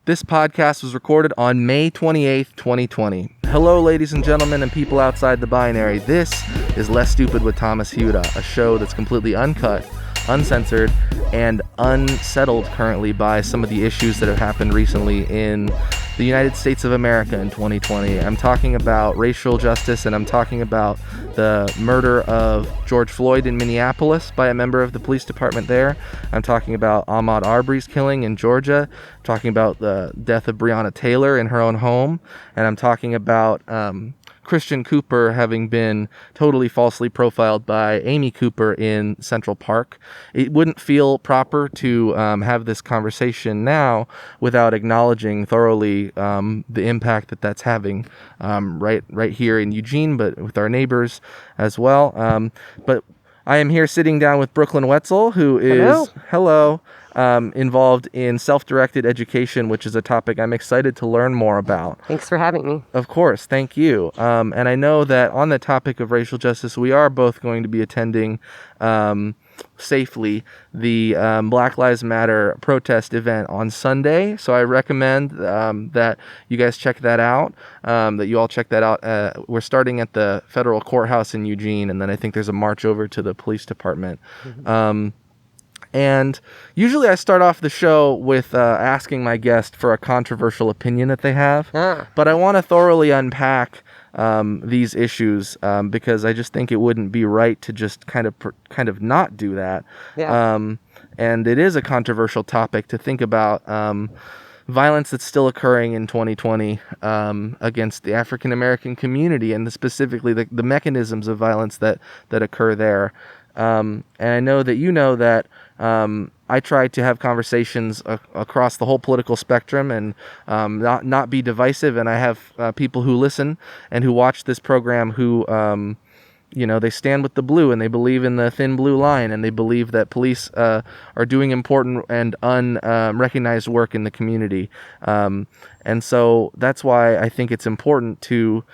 This podcast was recorded on May 28th, 2020. Hello, ladies and gentlemen, and people outside the binary. This is Less Stupid with Thomas Hiura, a show that's completely uncut, uncensored, and unsettled currently by some of the issues that have happened recently in the United States of America in 2020. I'm talking about racial justice, and I'm talking about the murder of George Floyd in Minneapolis by a member of the police department there. I'm talking about Ahmaud Arbery's killing in Georgia. I'm talking about the death of Breonna Taylor in her own home. And I'm talking about Christian Cooper having been totally falsely profiled by Amy Cooper in Central Park. It wouldn't feel proper to have this conversation now without acknowledging thoroughly the impact that that's having right here in Eugene, but with our neighbors as well. But I am here sitting down with Brooklyn Wetzel, who is involved in self-directed education, which is a topic I'm excited to learn more about. Thanks for having me. Of course, thank you. And I know that on the topic of racial justice, we are both going to be attending safely the Black Lives Matter protest event on Sunday. So I recommend that you guys check that out, that you all check that out. We're starting at the federal courthouse in Eugene, and then I think there's a march over to the police department. Mm-hmm. And usually I start off the show with asking my guest for a controversial opinion that they have. But I want to thoroughly unpack these issues because I just think it wouldn't be right to just kind of not do that. Yeah. And it is a controversial topic to think about. Violence that's still occurring in 2020 against the African American community, and specifically the mechanisms of violence that occur there. And I know that you know that I try to have conversations across the whole political spectrum and not be divisive. And I have people who listen and who watch this program who, they stand with the blue and they believe in the thin blue line, and they believe that police are doing important and unrecognized work in the community. And so that's why I think it's important to,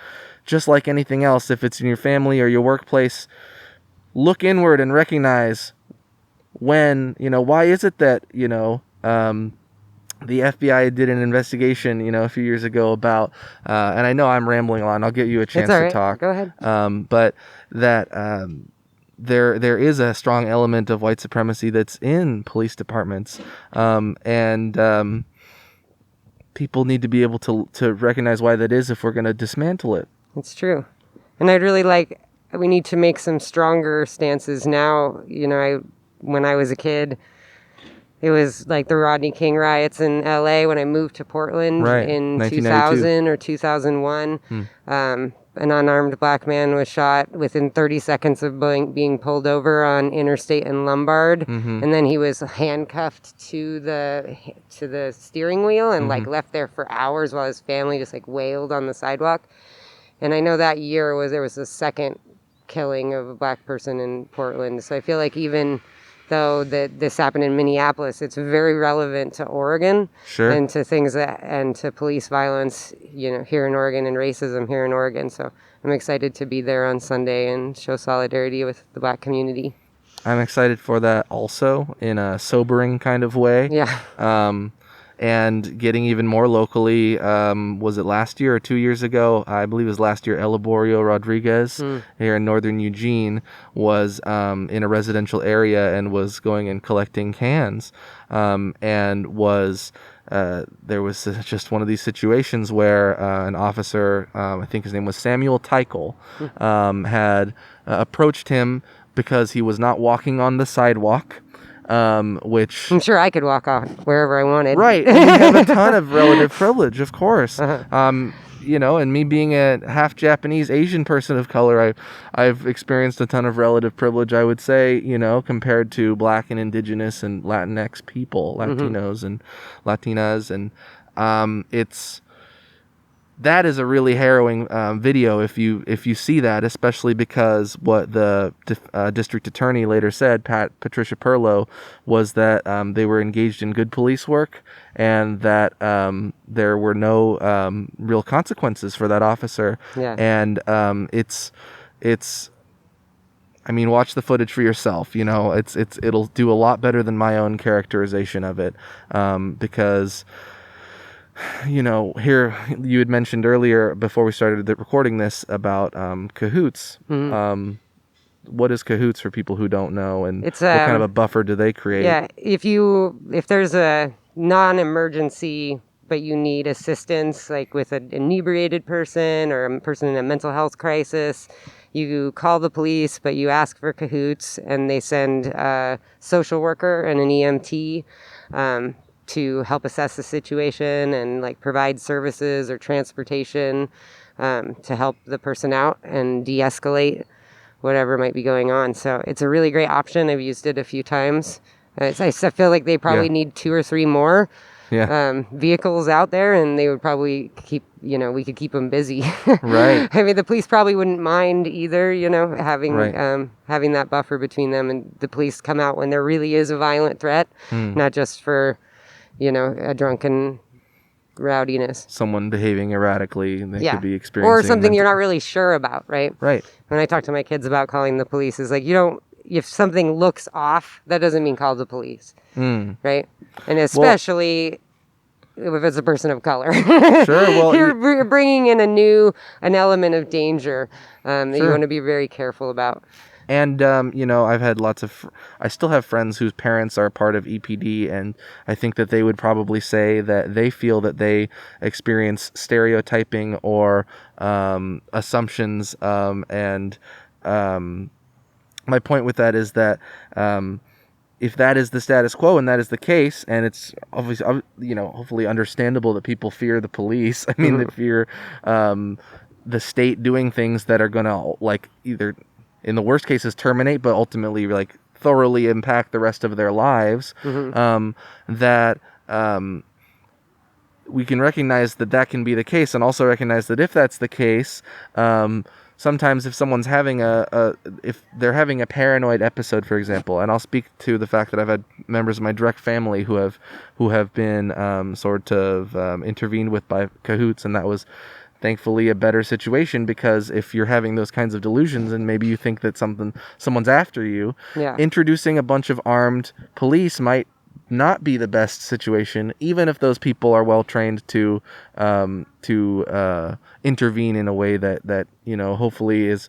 just like anything else, if it's in your family or your workplace, look inward and recognize when, why is it that, the FBI did an investigation, a few years ago about, and I know I'm rambling on, I'll give you a chance to talk. Go ahead. But that there is a strong element of white supremacy that's in police departments. And people need to be able to recognize why that is if we're going to dismantle it. It's true. And I'd really we need to make some stronger stances now. When I was a kid, it was like the Rodney King riots in LA when I moved to Portland in 2000 or 2001. An unarmed black man was shot within 30 seconds of being pulled over on Interstate and Lombard. Mm-hmm. And then he was handcuffed to the steering wheel and left there for hours while his family just wailed on the sidewalk. And I know that year there was a second killing of a black person in Portland. So I feel like even though this happened in Minneapolis, it's very relevant to Oregon. Sure. And to things and to police violence, here in Oregon, and racism here in Oregon. So I'm excited to be there on Sunday and show solidarity with the black community. I'm excited for that also, in a sobering kind of way. Yeah. And getting even more locally, was it last year or 2 years ago? I believe it was last year. Elaborio Rodriguez here in northern Eugene was in a residential area and was going and collecting cans, and was there was just one of these situations where an officer, I think his name was Samuel Teichel, had approached him because he was not walking on the sidewalk. Which I'm sure I could walk off wherever I wanted. Right. And you have a ton of relative privilege, of course. And me being a half Japanese Asian person of color, I've experienced a ton of relative privilege, I would say, compared to black and indigenous and Latinx people, Latinos and Latinas. And that is a really harrowing video if you see that, especially because what the district attorney later said, Patricia Perlow, was that they were engaged in good police work and that there were no real consequences for that officer. Yeah. And watch the footage for yourself. It'll do a lot better than my own characterization of it, because here you had mentioned earlier before we started recording this about cahoots. What is cahoots for people who don't know, and It's what kind of a buffer do they create? Yeah, if there's a non-emergency but you need assistance, like with an inebriated person or a person in a mental health crisis, you call the police, but you ask for cahoots, and they send a social worker and an EMT to help assess the situation and like provide services or transportation to help the person out and de-escalate whatever might be going on. So it's a really great option. I've used it a few times. I feel like they probably need 2 or 3 more vehicles out there, and they would probably we could keep them busy. Right. I mean, the police probably wouldn't mind either, having Right. having that buffer between them, and the police come out when there really is a violent threat, not just for, a drunken rowdiness. Someone behaving erratically, and they could be experiencing or something you're not really sure about, right? Right. When I talk to my kids about calling the police, is like, if something looks off, that doesn't mean call the police, right? And especially if it's a person of color. Sure. Well, you're bringing in an element of danger that you want to be very careful about. And, I've had I still have friends whose parents are part of EPD, and I think that they would probably say that they feel that they experience stereotyping or assumptions. And my point with that is that if that is the status quo and that is the case, and it's obviously, hopefully understandable that people fear the police. I mean, they fear the state doing things that are going to, like, either in the worst cases terminate, but ultimately like thoroughly impact the rest of their lives, that we can recognize that can be the case, and also recognize that if that's the case, sometimes if someone's having if they're having a paranoid episode, for example, and I'll speak to the fact that I've had members of my direct family who have been sort of intervened with by cahoots, and that was thankfully a better situation, because if you're having those kinds of delusions and maybe you think that someone's after you, introducing a bunch of armed police might not be the best situation, even if those people are well trained to intervene in a way that hopefully is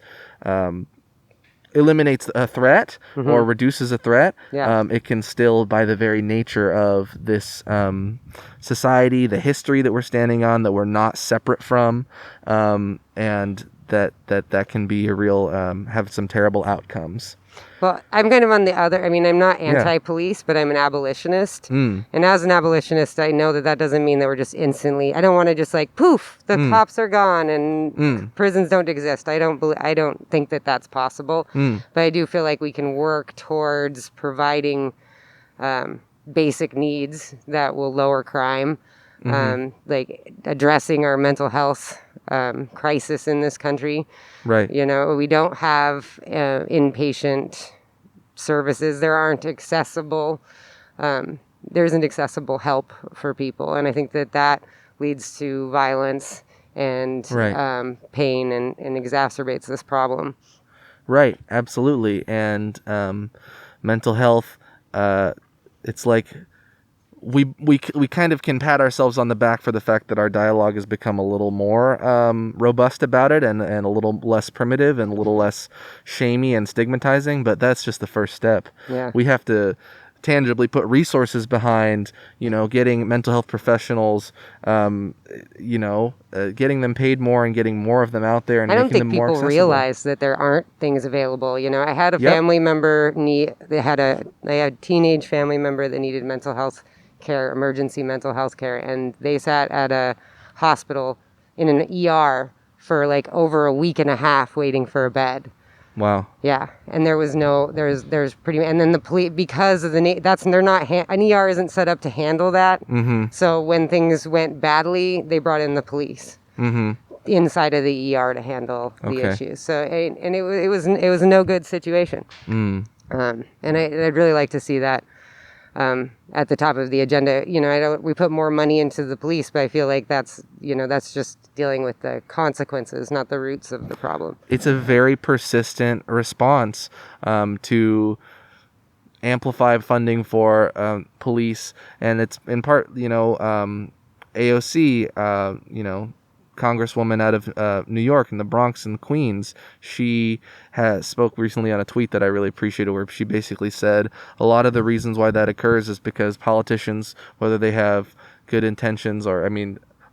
eliminates a threat or reduces a threat. It can still, by the very nature of this society, the history that we're standing on, that we're not separate from, and that can be a real have some terrible outcomes. Well, I'm kind of on the other. I mean, I'm not anti-police, but I'm an abolitionist. And as an abolitionist, I know that doesn't mean that we're just instantly. I don't want to just like poof, the cops are gone and prisons don't exist. I don't think that that's possible. But I do feel like we can work towards providing basic needs that will lower crime, like addressing our mental health crisis in this country. Right. We don't have inpatient services. There aren't accessible. There isn't accessible help for people, and I think that leads to violence and pain, and exacerbates this problem. Right. Absolutely. And mental health. It's like we kind of can pat ourselves on the back for the fact that our dialogue has become a little more robust about it, and a little less primitive and a little less shamey and stigmatizing, but that's just the first step. We have to tangibly put resources behind, getting mental health professionals, getting them paid more and getting more of them out there, and I don't making think them more people accessible. realize that there aren't things available. I had a family member they had a teenage family member that needed mental health care, emergency mental health care, and they sat at a hospital in an ER for like over a week and a half waiting for a bed. Wow. Yeah, and there's pretty, and then the police, because of they're not an ER isn't set up to handle that. So when things went badly, they brought in the police inside of the ER to handle the issues. So and it was a no good situation. And I'd really like to see that at the top of the agenda. We put more money into the police, but I feel like that's just dealing with the consequences, not the roots of the problem. It's a very persistent response to amplify funding for police, and it's in part, AOC, Congresswoman out of New York in the Bronx and Queens, she has spoke recently on a tweet that I really appreciated, where she basically said a lot of the reasons why that occurs is because politicians, whether they have good intentions or,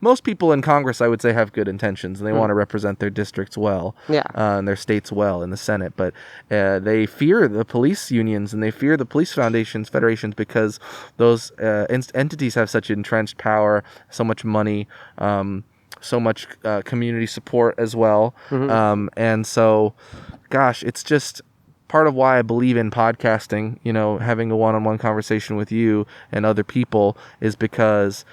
most people in Congress, I would say, have good intentions, and they want to represent their districts well, and their states well in the Senate. But they fear the police unions and they fear the police federations, because those entities have such entrenched power, so much money, so much community support as well. And so, gosh, it's just part of why I believe in podcasting, having a one-on-one conversation with you and other people, is because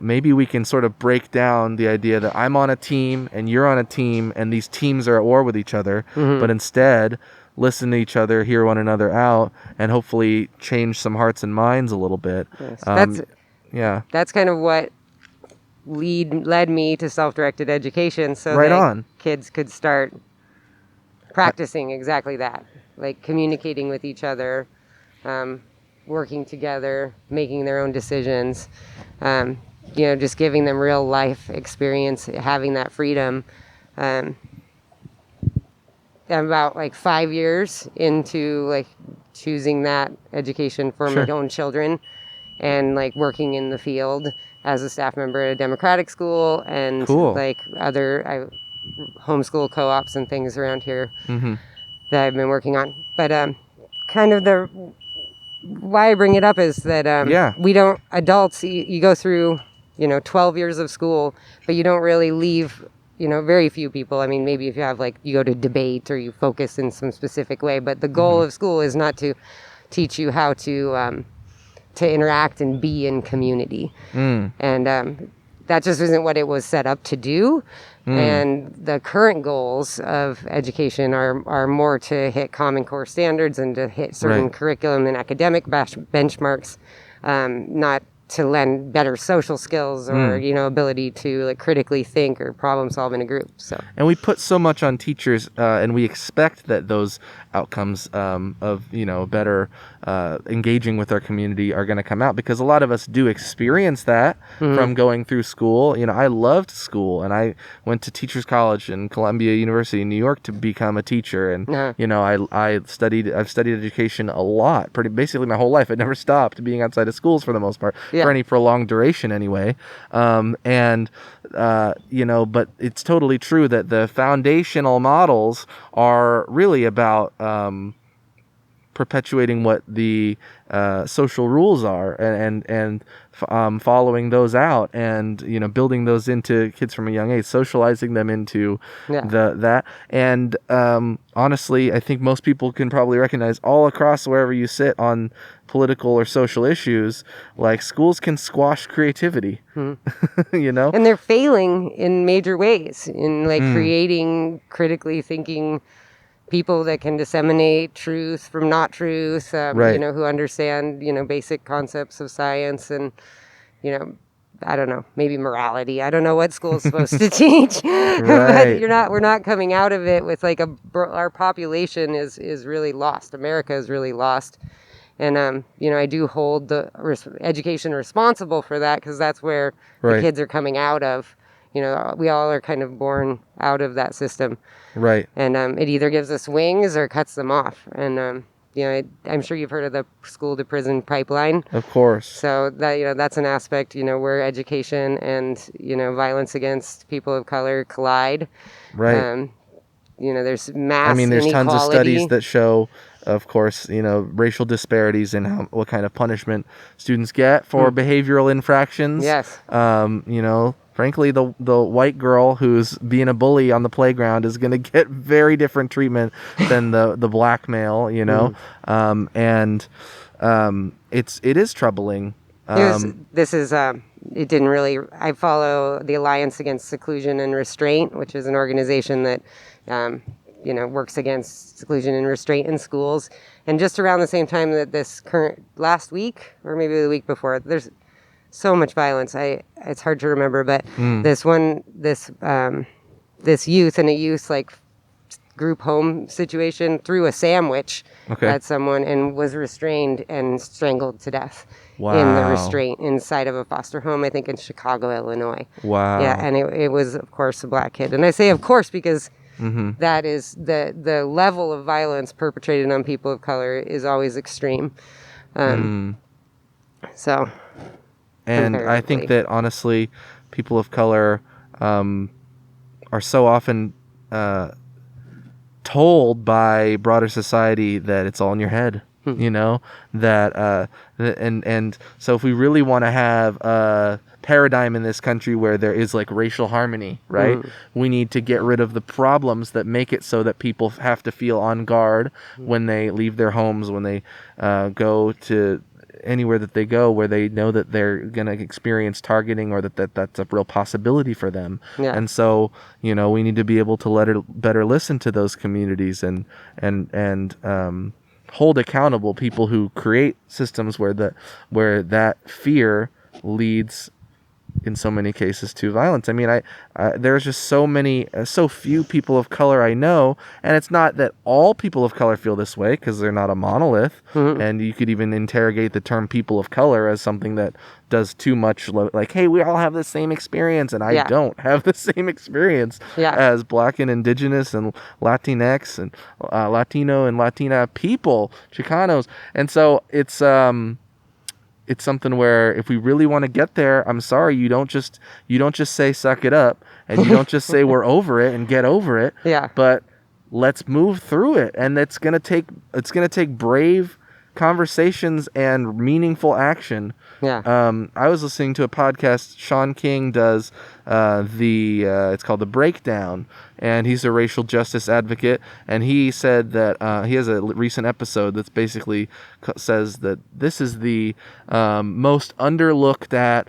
maybe we can sort of break down the idea that I'm on a team and you're on a team and these teams are at war with each other, but instead listen to each other, hear one another out, and hopefully change some hearts and minds a little bit. Yes. That's kind of what led me to self-directed education, so that kids could start practicing exactly that, like communicating with each other, working together, making their own decisions, just giving them real life experience, having that freedom. I'm about 5 years into choosing that education for my own children, and working in the field as a staff member at a Democratic school, and other homeschool co-ops and things around here that I've been working on. But kind of why I bring it up is that we don't, adults, you go through 12 years of school, but you don't really leave, very few people. Maybe if you have you go to debate or you focus in some specific way, but the goal of school is not to teach you how to interact and be in community. And that just isn't what it was set up to do. And the current goals of education are more to hit Common Core standards and to hit certain curriculum and academic benchmarks, not to lend better social skills or ability to critically think or problem solve in a group. And we put so much on teachers, and we expect that those outcomes of better engaging with our community are going to come out, because a lot of us do experience that from going through school. I loved school, and I went to Teachers College and Columbia University in New York to become a teacher, and I've studied education a lot, basically my whole life. I never stopped being outside of schools for the most part, for any prolonged duration anyway. But it's totally true that the foundational models are really about perpetuating what the social rules are, and following those out, and building those into kids from a young age, socializing them into that. And honestly, I think most people can probably recognize all across wherever you sit on political or social issues, schools can squash creativity. And they're failing in major ways in creating critically thinking people that can disseminate truth from not truth, who understand, basic concepts of science and, I don't know, maybe morality. I don't know what school's supposed to teach, but we're not coming out of it with our population is really lost. America is really lost. And, I do hold the education responsible for that, because that's where the kids are coming out of. We all are kind of born out of that system. Right. And it either gives us wings or cuts them off. And, I'm sure you've heard of the school to prison pipeline. Of course. So that, that's an aspect, where education and, violence against people of color collide. Right. There's mass there's inequality. Tons of studies that show, of course, racial disparities in what kind of punishment students get for behavioral infractions. Yes. Frankly, the white girl who's being a bully on the playground is going to get very different treatment than the black male, and it is troubling. It didn't really. I follow the Alliance Against Seclusion and Restraint, which is an organization that, works against seclusion and restraint in schools. And just around the same time that last week, or maybe the week before, there's so much violence. It's hard to remember, but this youth in a youth group home situation threw a sandwich at someone and was restrained and strangled to death. in the Wow. restraint inside of a foster home, I think in Chicago, Illinois. Wow. Yeah, and it was, of course, a black kid. And I say, of course, because Mm-hmm. that is the level of violence perpetrated on people of color is always extreme. So, And I think comparatively. that honestly, people of color are so often told by broader society that it's all in your head. You know, that and so if we really want to have a paradigm in this country where there is like racial harmony, right? We need to get rid of the problems that make it so that people have to feel on guard when they leave their homes, when they go to anywhere that they go where they know that they're going to experience targeting or that's a real possibility for them. Yeah. And so, you know, we need to be able to better listen to those communities and hold accountable people who create systems where that fear leads in so many cases to violence. I mean, there's just so few people of color I know, and it's not that all people of color feel this way because they're not a monolith. And you could even interrogate the term people of color as something that does too much, like, hey, we all have the same experience, and I don't have the same experience as Black and Indigenous and Latinx and Latino and Latina people, Chicanos. And so it's something where if we really want to get there, I'm sorry, you don't just say suck it up, and you don't just say we're over it and get over it. Yeah. But let's move through it, and it's gonna take brave conversations and meaningful action. Yeah. I was listening to a podcast Sean King does. It's called The Breakdown, and he's a racial justice advocate. And he said that he has a recent episode that's basically says that this is the most underlooked at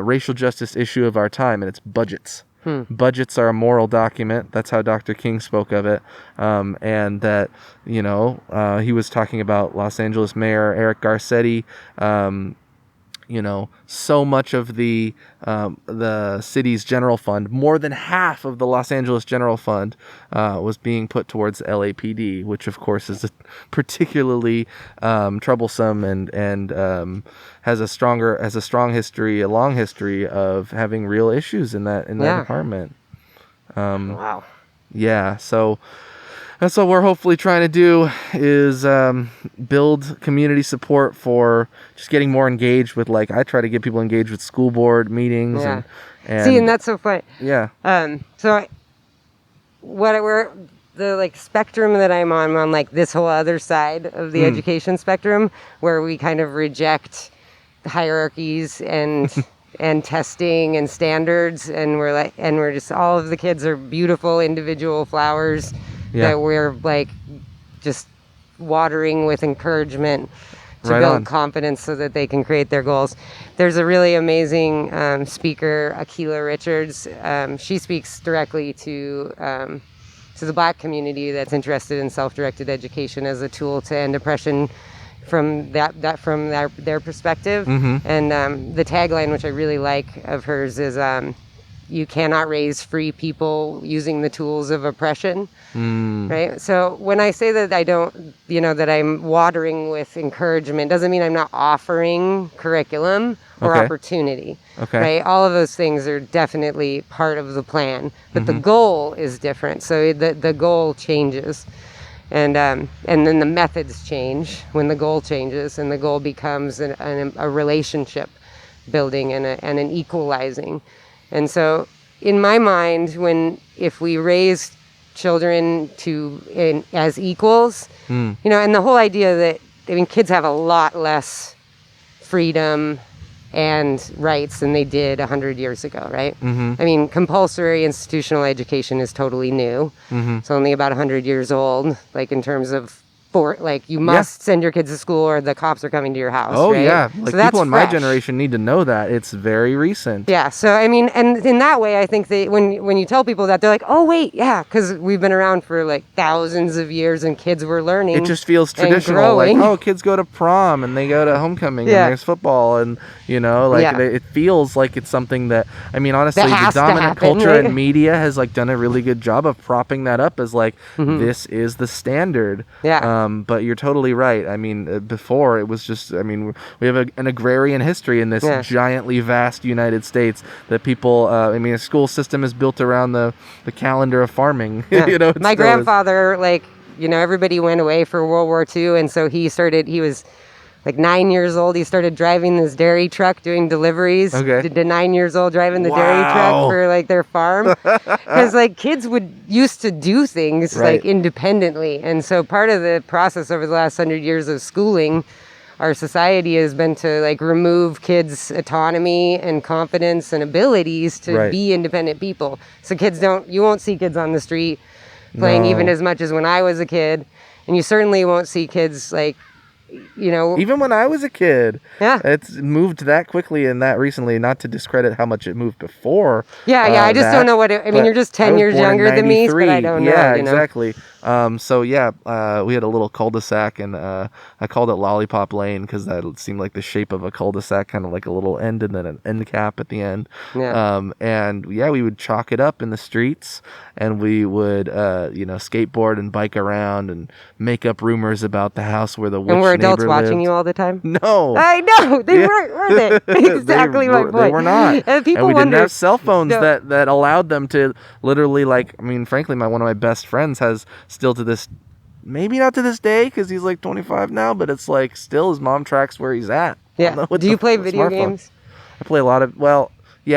racial justice issue of our time, and it's budgets. Budgets are a moral document. That's how Dr. King spoke of it. And that, you know, he was talking about Los Angeles Mayor Eric Garcetti. You know, so much of the city's general fund, more than half of the Los Angeles general fund, was being put towards LAPD, which of course is particularly troublesome and has a long history of having real issues in that department. Wow. Yeah, so that's what we're hopefully trying to do is build community support for just getting more engaged with, like, I try to get people engaged with school board meetings. Yeah. And See, and that's so funny. Yeah. The spectrum that I'm on like this whole other side of the education spectrum, where we kind of reject hierarchies and and testing and standards, and we're just, all of the kids are beautiful individual flowers that we're like just watering with encouragement to build confidence so that they can create their goals. There's a really amazing speaker, Akilah Richards. She speaks directly to the Black community that's interested in self-directed education as a tool to end oppression from their perspective. And the tagline, which I really like of hers, is you cannot raise free people using the tools of oppression. Right? So when I say that I don't, that I'm watering with encouragement, doesn't mean I'm not offering curriculum or opportunity. Right? All of those things are definitely part of the plan, but the goal is different. So the goal changes. And then the methods change when the goal changes, and the goal becomes a relationship building and an equalizing. And so in my mind, if we raise children as equals, and the whole idea that, kids have a lot less freedom and rights than they did 100 years ago, right? Compulsory institutional education is totally new. It's only about 100 years old, like in terms of you must send your kids to school or the cops are coming to your house. Oh, right? yeah. So Like, that's people in my fresh. generation need to know that. It's very recent. Yeah. So, and in that way, I think when you tell people that, they're like, oh, wait, yeah, because we've been around for like thousands of years and kids were learning. It just feels traditional. Like, oh, kids go to prom and they go to homecoming and there's football. And, it feels like it's something that, honestly, the dominant culture and media has done a really good job of propping that up as this is the standard. Yeah. But you're totally right. I mean, before it was just, I mean, we have an agrarian history in this giantly vast United States that people, I mean, a school system is built around the calendar of farming. My grandfather, like, everybody went away for World War II. And so he was like 9 years old. He started driving this dairy truck doing deliveries. Okay. To 9 years old driving the dairy truck for like their farm. Because like kids used to do things like independently. And so part of the process over the last 100 years of schooling, our society has been to like remove kids' autonomy and confidence and abilities to be independent people. So you won't see kids on the street playing even as much as when I was a kid. And you certainly won't see kids like, even when I was a kid, yeah, it's moved that quickly and that recently, not to discredit how much it moved before. I just don't know what I mean, you're just 10 years younger than me, but I don't know. Yeah, exactly. We had a little cul-de-sac, and I called it Lollipop Lane because that seemed like the shape of a cul-de-sac, kind of like a little end and then an end cap at the end. We would chalk it up in the streets, and we would skateboard and bike around and make up rumors about the house where the witch and were adults neighbor watching lived. you all the time? No, I know they weren't, were they? Exactly my point. They were not. And people we wonder, didn't have cell phones that allowed them to literally, like, I mean, frankly, one of my best friends has still to this, maybe not to this day because he's like 25 now, but it's like still his mom tracks where he's at. Yeah. Do you play video games? I play a lot of,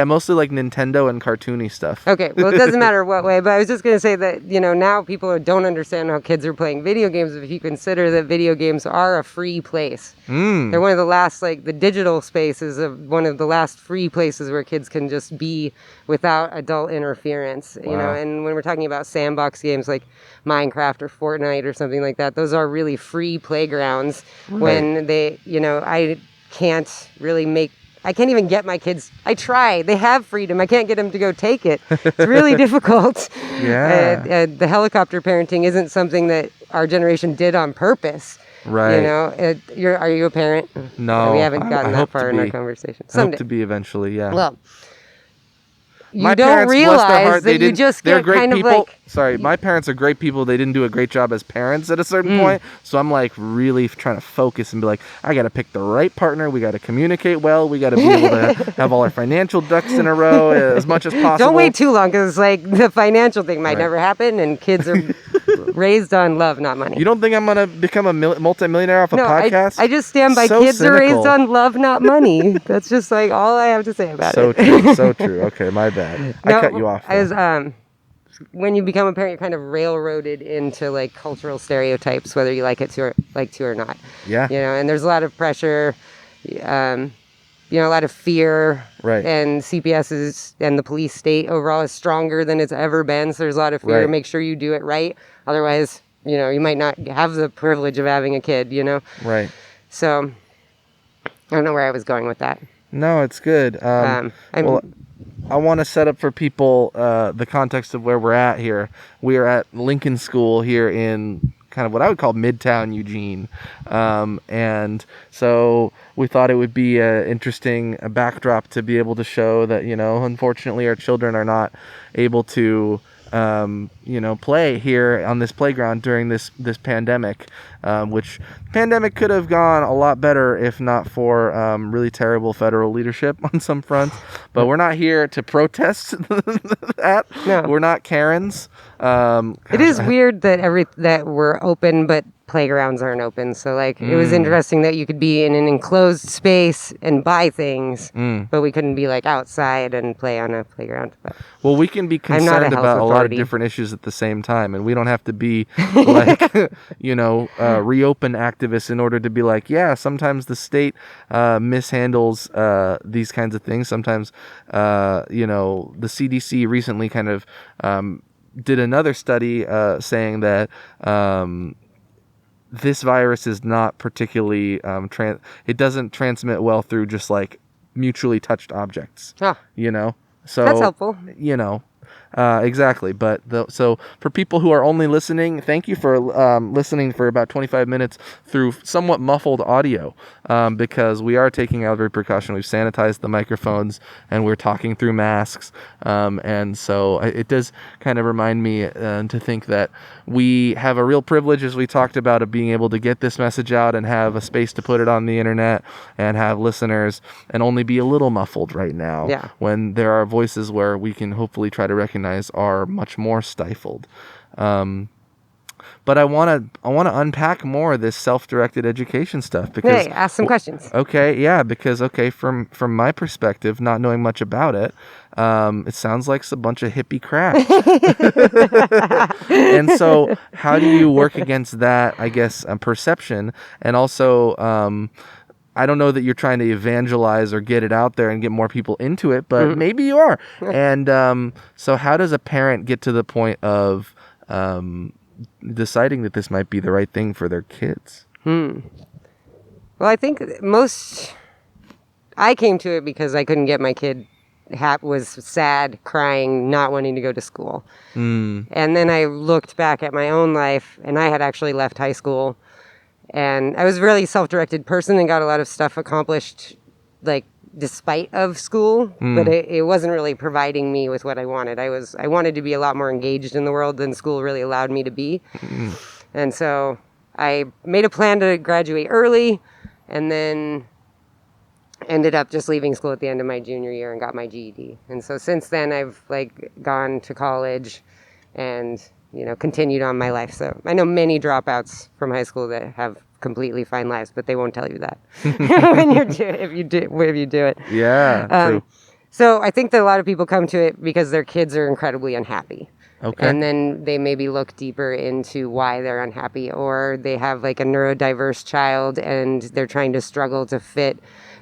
mostly like Nintendo and cartoony stuff. Okay, well, it doesn't matter what way, but I was just going to say that, now people don't understand how kids are playing video games if you consider that video games are a free place. They're one of the last, like, the digital spaces of one of the last free places where kids can just be without adult interference, and when we're talking about sandbox games like Minecraft or Fortnite or something like that, those are really free playgrounds when they, I can't even get my kids. I try. They have freedom. I can't get them to go take it. It's really difficult. Yeah. The helicopter parenting isn't something that our generation did on purpose. Right. Are you a parent? No. We haven't gotten that far in our conversation. I hope to be eventually, yeah. Well, you my don't parents, realize bless their heart, that you just they're get great kind people. of like... Sorry, my parents are great people. They didn't do a great job as parents at a certain point. So I'm like really trying to focus and be like, I got to pick the right partner. We got to communicate well. We got to be able to have all our financial ducks in a row as much as possible. Don't wait too long because like the financial thing might never happen, and kids are raised on love, not money. You don't think I'm going to become a multimillionaire off a podcast? I just stand by so kids cynical. Are raised on love, not money. That's just like all I have to say about it. True, so true. Okay, my bad. I cut you off. When you become a parent, you're kind of railroaded into like cultural stereotypes, whether you like to or not. Yeah. And there's a lot of pressure, a lot of fear. Right. And CPS and the police state overall is stronger than it's ever been. So there's a lot of fear. Right. Make sure you do it right. Otherwise, you might not have the privilege of having a kid, Right. So I don't know where I was going with that. No, it's good. I want to set up for people the context of where we're at here. We are at Lincoln School here in kind of what I would call Midtown Eugene. And so we thought it would be an interesting backdrop to be able to show that, unfortunately our children are not able to play here on this playground during this pandemic, which pandemic could have gone a lot better if not for really terrible federal leadership on some fronts. But we're not here to protest that. No. We're not Karens. It is weird that we're open, but playgrounds aren't open. So it was interesting that you could be in an enclosed space and buy things, but we couldn't be like outside and play on a playground. But well, we can be concerned about a lot of different issues at the same time, and we don't have to be like reopen activists in order to be like, yeah, sometimes the state mishandles these kinds of things. Sometimes the CDC recently kind of did another study saying that this virus is not particularly it doesn't transmit well through just like mutually touched objects. Huh. So that's helpful. Exactly. But so for people who are only listening, thank you for listening for about 25 minutes through somewhat muffled audio, because we are taking every precaution. We've sanitized the microphones and we're talking through masks. And so it does kind of remind me to think that we have a real privilege, as we talked about, of being able to get this message out and have a space to put it on the internet and have listeners, and only be a little muffled right now, when there are voices where we can hopefully try to recognize are much more stifled. But I want to unpack more of this self-directed education stuff, because ask some questions. Okay, yeah, because from my perspective, not knowing much about it, it sounds like a bunch of hippie crap. And so how do you work against that, I guess, perception? And also, I don't know that you're trying to evangelize or get it out there and get more people into it, but maybe you are. And so how does a parent get to the point of deciding that this might be the right thing for their kids? Well, I think I came to it because I couldn't get my kid, was sad, crying, not wanting to go to school. And then I looked back at my own life, and I had actually left high school. And I was a really self-directed person and got a lot of stuff accomplished, like, despite of school, but it wasn't really providing me with what I wanted. I wanted to be a lot more engaged in the world than school really allowed me to be. And so I made a plan to graduate early, and then ended up just leaving school at the end of my junior year and got my GED. And so since then I've gone to college and continued on my life. So I know many dropouts from high school that have completely fine lives, but they won't tell you that if you do it. Yeah. True. So I think that a lot of people come to it because their kids are incredibly unhappy. Okay. And then they maybe look deeper into why they're unhappy, or they have a neurodiverse child and they're trying to struggle to fit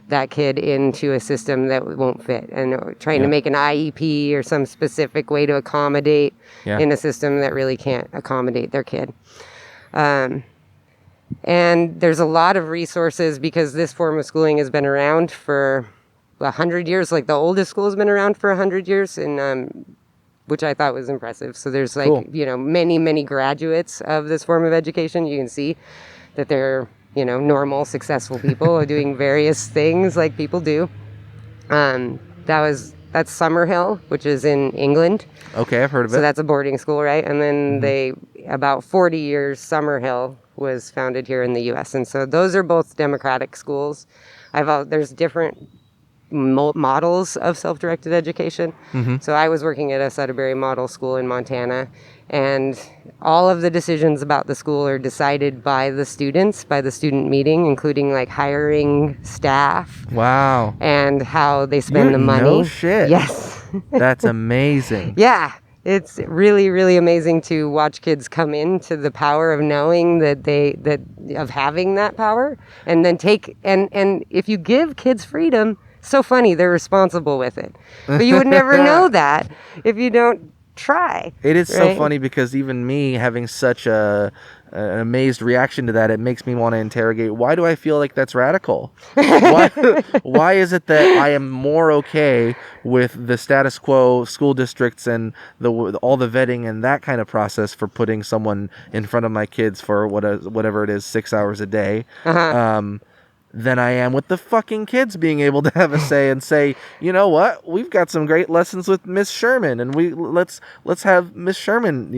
that kid into a system that won't fit, and trying to make an IEP or some specific way to accommodate in a system that really can't accommodate their kid. And there's a lot of resources because this form of schooling has been around for 100 years. The oldest school has been around for 100 years, and which I thought was impressive. So there's cool. Many, many graduates of this form of education. You can see that they're normal, successful people are doing various things like people do. That's Summerhill, which is in England. Okay, I've heard of it. So that's a boarding school, right? And then about 40 years, Summerhill was founded here in the U.S. And so those are both democratic schools. There's different models of self-directed education. So I was working at a Sudbury Model School in Montana, and all of the decisions about the school are decided by the students, by the student meeting, including hiring staff. Wow. And how they spend the money. No shit. Yes. That's amazing. Yeah. It's really, really amazing to watch kids come into the power of knowing of having that power, and then and if you give kids freedom, so funny, they're responsible with it. But you would never know that if you don't try. It is so funny because even me having such an amazed reaction to that, it makes me want to interrogate, why do I feel like that's radical? Why is it that I am more okay with the status quo school districts and all the vetting and that kind of process for putting someone in front of my kids for whatever it is, 6 hours a day, than I am with the fucking kids being able to have a say and say, you know what, we've got some great lessons with Miss Sherman, and let's have Miss Sherman,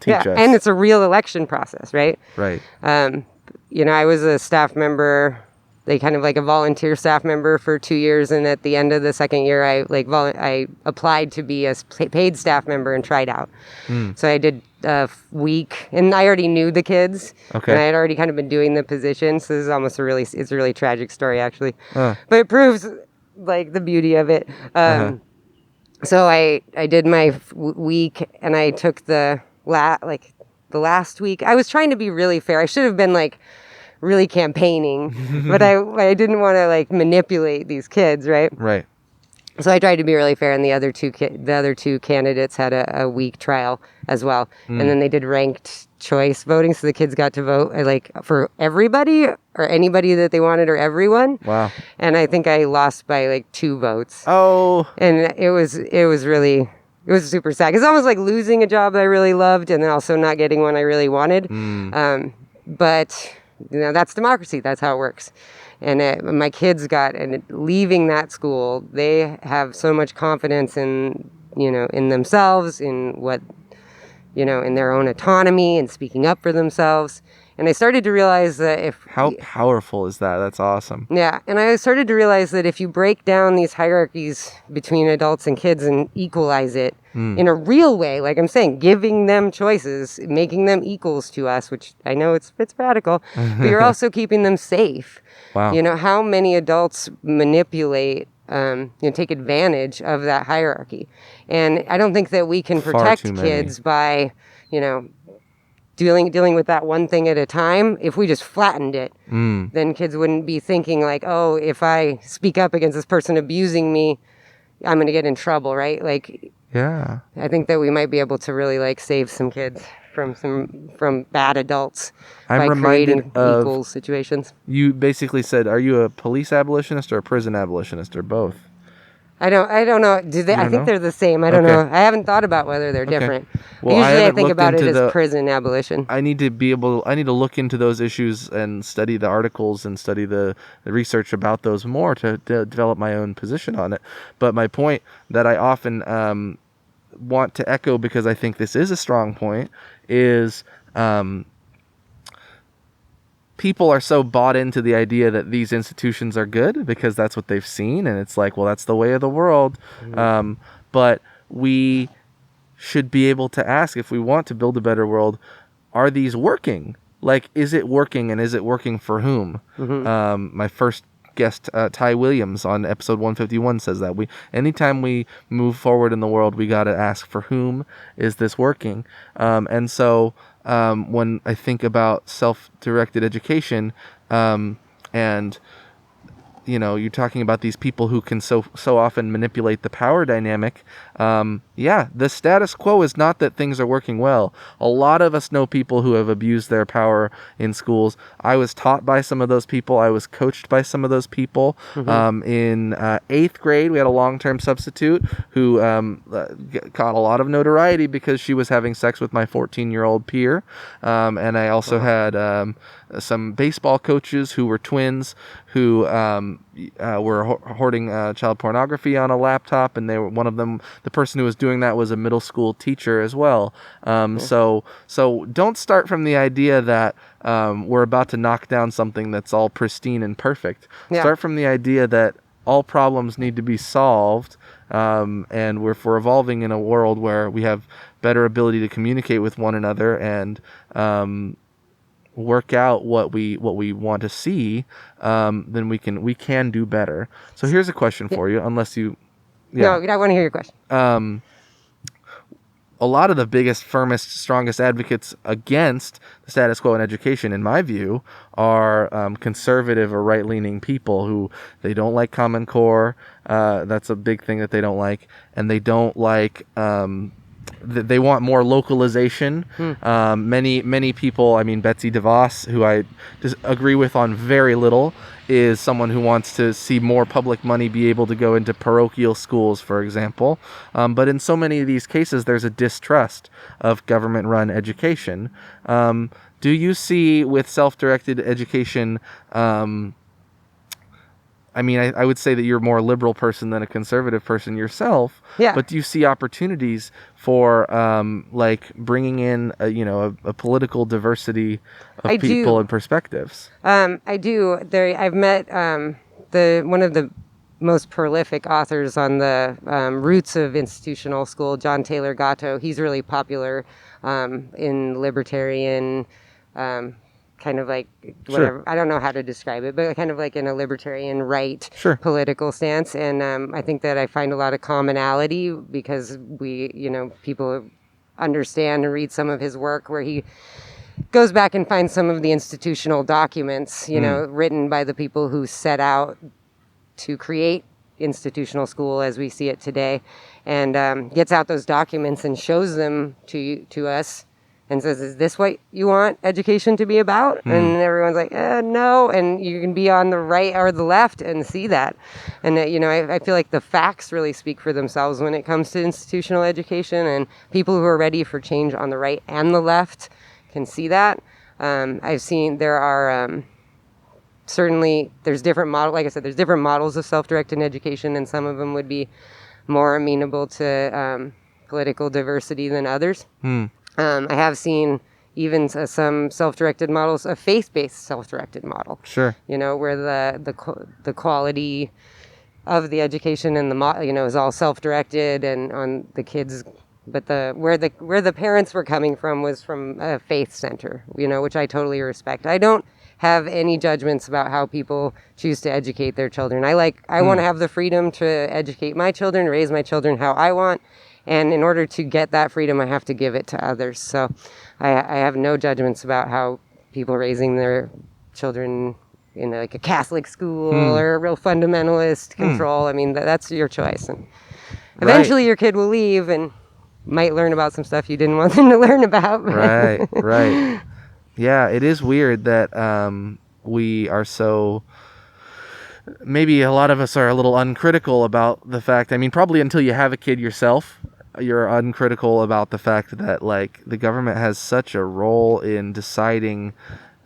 teach us. And it's a real election process, right? Right. I was a staff member, kind of a volunteer staff member for 2 years, and at the end of the second year, I applied to be a paid staff member and tried out. So I did a week, and I already knew the kids. Okay. And I had already kind of been doing the position, so this is almost it's a really tragic story, actually. But it proves the beauty of it. So I did my week, and I took the last week. I was trying to be really fair. I should have been really campaigning, but I didn't want to manipulate these kids, right? Right. So I tried to be really fair, and the other two candidates had a week trial as well, and then they did ranked choice voting, so the kids got to vote for everybody or anybody that they wanted or everyone. Wow! And I think I lost by 2 votes. Oh! And it was really It was super sad. It's almost like losing a job that I really loved and then also not getting one I really wanted. But, that's democracy. That's how it works. And my kids and leaving that school, they have so much confidence in, in themselves, in what, in their own autonomy and speaking up for themselves. And I started to realize that How powerful is that? That's awesome. Yeah, and I started to realize that if you break down these hierarchies between adults and kids and equalize it in a real way, like I'm saying, giving them choices, making them equals to us, which I know it's radical, but you're also keeping them safe. Wow. How many adults manipulate, take advantage of that hierarchy? And I don't think that we can protect kids by, dealing with that one thing at a time. If we just flattened it, then kids wouldn't be thinking like, oh, if I speak up against this person abusing me, I'm going to get in trouble, right? Like, yeah, I think that we might be able to really like save some kids from bad adults by creating equal situations. You basically said, are you a police abolitionist or a prison abolitionist or both? I don't know. I think they're the same. I don't know. I haven't thought about whether they're different. Well, usually I think about it as prison abolition. I need to look into those issues and study the articles and study the research about those more to develop my own position on it. But my point that I often want to echo, because I think this is a strong point, is people are so bought into the idea that these institutions are good because that's what they've seen, and it's like, well, that's the way of the world. But we should be able to ask, if we want to build a better world, are these working? Like, is it working, and is it working for whom? My first guest, Ty Williams, on episode 151 says that anytime we move forward in the world, we got to ask, for whom is this working? And so when I think about self-directed education, and you're talking about these people who can so often manipulate the power dynamic. The status quo is not that things are working well. A lot of us know people who have abused their power in schools. I was taught by some of those people. I was coached by some of those people. In 8th grade, we had a long-term substitute who got a lot of notoriety because she was having sex with my 14-year-old peer. And I also had some baseball coaches who were twins who were hoarding child pornography on a laptop, and the person who was doing that was a middle school teacher as well. So don't start from the idea that we're about to knock down something that's all pristine and perfect. Start from the idea that all problems need to be solved, and we're evolving in a world where we have better ability to communicate with one another and work out what we want to see, then we can do better. So here's a question for you, unless you... Yeah. No, I want to hear your question. A lot of the biggest, firmest, strongest advocates against the status quo in education, in my view, are conservative or right-leaning people who they don't like Common Core. That's a big thing that they don't like. And they don't like... they want more localization. Many people, I mean, Betsy DeVos, who I agree with on very little, is someone who wants to see more public money be able to go into parochial schools, for example. But in so many of these cases, there's a distrust of government-run education. Do you see with self-directed education... I mean, I would say that you're a more liberal person than a conservative person yourself. Yeah. But do you see opportunities for bringing in a political diversity of people and perspectives? I do. I've met one of the most prolific authors on the roots of institutional school, John Taylor Gatto. He's really popular in libertarian. Kind of like whatever, Sure. I don't know how to describe it, but kind of like in a libertarian right Sure. political stance. And I think that I find a lot of commonality because people understand and read some of his work where he goes back and finds some of the institutional documents, written by the people who set out to create institutional school as we see it today, and gets out those documents and shows them to us. and says, is this what you want education to be about? And everyone's like, no. And you can be on the right or the left and see that. And, I feel like the facts really speak for themselves when it comes to institutional education, and people who are ready for change on the right and the left can see that. I've seen there are certainly there's different models. Like I said, there's different models of self-directed education, and some of them would be more amenable to political diversity than others. I have seen even some self-directed models, a faith-based self-directed model. Sure. Where the quality of the education and is all self-directed and on the kids, but where the parents were coming from was from a faith center, which I totally respect. I don't have any judgments about how people choose to educate their children. I want to have the freedom to educate my children, raise my children how I want. And in order to get that freedom, I have to give it to others. So I have no judgments about how people raising their children in like a Catholic school or a real fundamentalist control. I mean, that's your choice. And eventually your kid will leave and might learn about some stuff you didn't want them to learn about. Right. Yeah, it is weird that we are so... Maybe a lot of us are a little uncritical about the fact... I mean, probably until you have a kid yourself, you're uncritical about the fact that, like, the government has such a role in deciding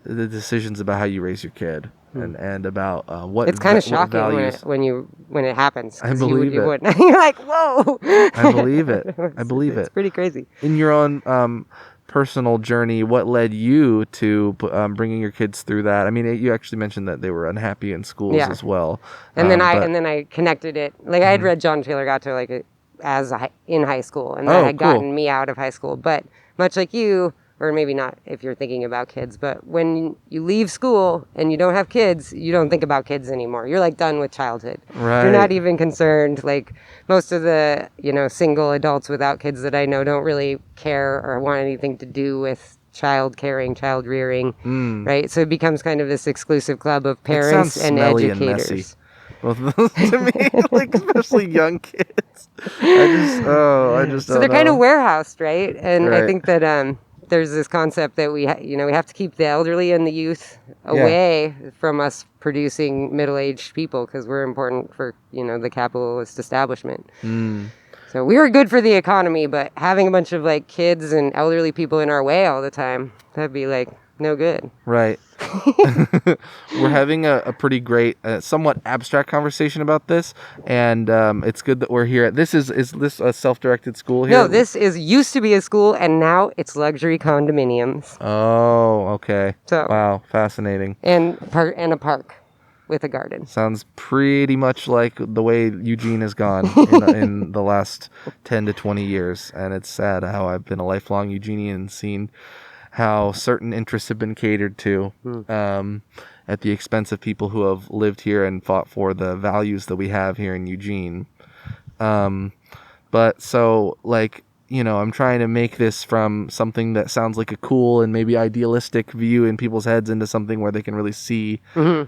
the decisions about how you raise your kid and about what it's kind of what shocking values. when it happens. I believe you it. wouldn't. You're like, whoa. I believe it. It's pretty crazy. In your own personal journey, what led you to bringing your kids through that? I mean, you actually mentioned that they were unhappy in schools as well. And then I connected it. Like I had read John Taylor Gatto in high school, and that had gotten me out of high school. But much like you, or maybe not if you're thinking about kids, but when you leave school and you don't have kids, you don't think about kids anymore. You're like done with childhood. Right. You're not even concerned. Like most of the, single adults without kids that I know don't really care or want anything to do with child caring, child rearing, right? So it becomes kind of this exclusive club of parents and educators. And messy. Both of those to me, like especially young kids. I just so they're kind of warehoused, right? And I think that there's this concept that we have to keep the elderly and the youth away from us producing middle-aged people because we're important for the capitalist establishment. So we were good for the economy, but having a bunch of like kids and elderly people in our way all the time, that'd be like no good. Right. We're having a pretty great, somewhat abstract conversation about this, and it's good that we're here. Is this a self-directed school here? No, this used to be a school, and now it's luxury condominiums. Oh, okay. So wow, fascinating. And a park with a garden. Sounds pretty much like the way Eugene has gone in the last 10 to 20 years, and it's sad how I've been a lifelong Eugenian and seen how certain interests have been catered to at the expense of people who have lived here and fought for the values that we have here in Eugene. But so, like, I'm trying to make this from something that sounds like a cool and maybe idealistic view in people's heads into something where they can really see